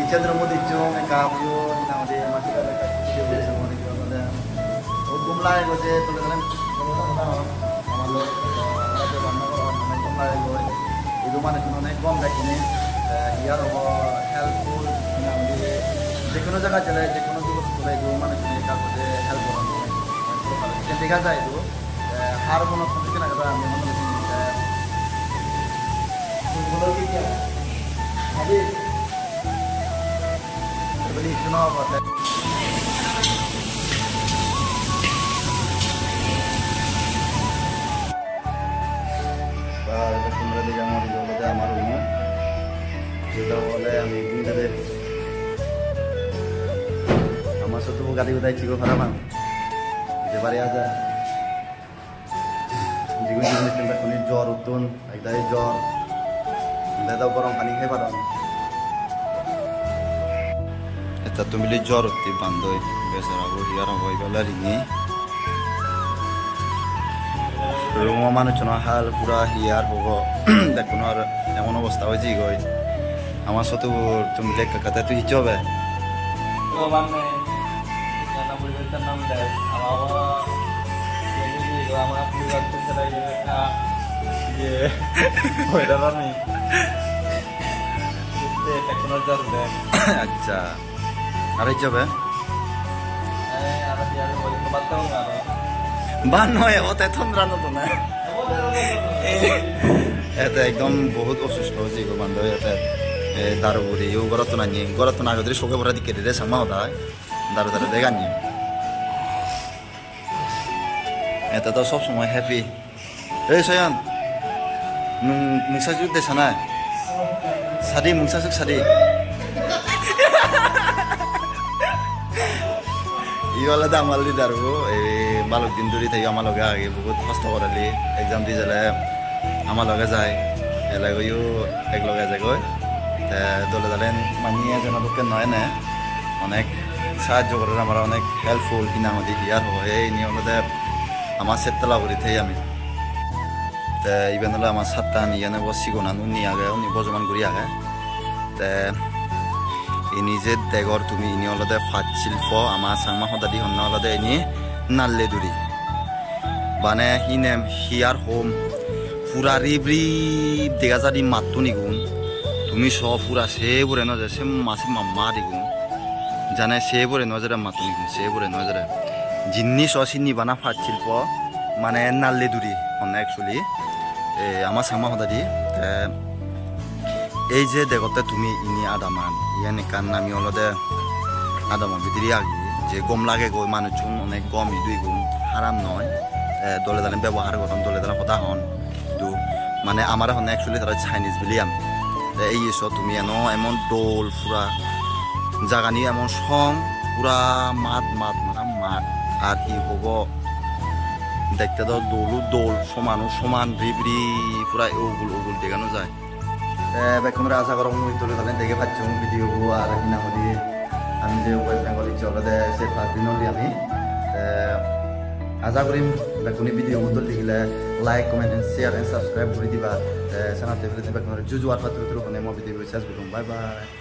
Chandra Modi Jong and Gavio, now they are much better. Kumlai go je to them amalo kumlai go idu mane tune kom dakine here of helpful namdi jekono jaga chale jekono duk tule go mane tune ka ko help koran je dekha jay to har kono khoti na kada ami mane bolo ki kya abhi bali suno baat তোমরা দেখে আমার জগতে আমার রুমে যেটা বলে আমি দিনটাতে আমার সাথে গাড়ি কোথায় ছিল খারাপ যেতে পারে আজা যেগুলো জিনিস কোনো জ্বর উত্তন একদাই জ্বর দাদাও গরম পানি খেয়ে পারো এটা তুমি জ্বর উঠতে বান্ধব বেচারা হিয়ার হয়ে গেল রিঙে রুমা মানুষ হাল পুরা হিয়ার হব দেখুন আর এমন অবস্থা হয়েছে গই আমার সাথে তুমি দেখ কথা তুই হিচবে আচ্ছা আর হিচবে বান নয় ওতে থন্দ্রানো তো না এটা একদম বহুত অসুস্থ হয়েছে গো বান্ধব এটা দারু বুড়ি ও গরত না নিয়ে গরত না গদরে শোকে ভরা দিকে রে সামা হতা দারু দারু দেখানি এটা তো সব সময় হ্যাপি এই সয়ান মুসাজুদ দেশ না সারি মুসাজুক সারি ইওয়ালা দামাল দি দারু এই বালক দিন ধরে থাকি আমার লগে আগে বহুত কষ্ট করালি এক্সাম দি যালে আমার লগে যায় এলাগেও এক লগে যায় গই দলে দালেন মানিয়ে জানাবকে নয় না অনেক সাহায্য করে আমার অনেক হেল্পফুল কিনা হদি হিয়ার হয় এই নিয়মতে আমার সেতলা করি থাই আমি তে ইভেন হলো আমার সাতটা নিয়ে বসিগো না নি আগে উনি বজমান করি আগে তে ইনি যে দেগর তুমি ইনি হলদে ফাট শিল্প আমার সাংমা সদাদি হন্য হলদে ইনি নাল্লে দুরি মানে হিনেম হিয়ার হোম পুরা রিব রিব দেখা যাদি মাতটো নিগুণ তুমি সব পুরা সেবরে নজরে সে মাসে মাম্মা দিগুণ জানে সেবরে নজরে মাতটো নিগুণ সেবরে নজরে জিন্নি সচিনি বানা ফাট শিল্প মানে নাল্লে দুরি হন্য একচুয়ালি আমার সাংমা সদাদি এই যে দেখতে তুমি ইনি আদামান ইয়ানি কান নামি হলদে আদামা ভিতরে আগি যে গম লাগে গই মানুষজন অনেক গম দুই গুণ হারাম নয় দলে দালে ব্যবহার করুন দলে দালে হতা হন কিন্তু মানে আমার হন একচুয়ালি তারা চাইনিজ বলি আমি এই এসো তুমি এমন দোল পুরা জাগানি এমন সং পুরা মাত মাত মানে মাত আর কি হব দেখতে তো দোলু দোল সমানও সমান রিবরি পুরা ওগুল ওগুল দেখানো যায় বেক্ষণ আশা করো মুই তুলে তাহলে দেখে পাচ্ছি ভিডিও আর কিনা মধ্যে আমি যে ওয়েস্ট বেঙ্গল চলে সে ফার্স্ট দিন হলি আমি আশা করিম বেক্ষণি ভিডিও মতো দেখিলে like comment and share and subscribe করে দিবা চ্যানেলটি বেক্ষণ জুজুয়ার পাত্র মানে মই ভিডিও শেষ করুন বাই বাই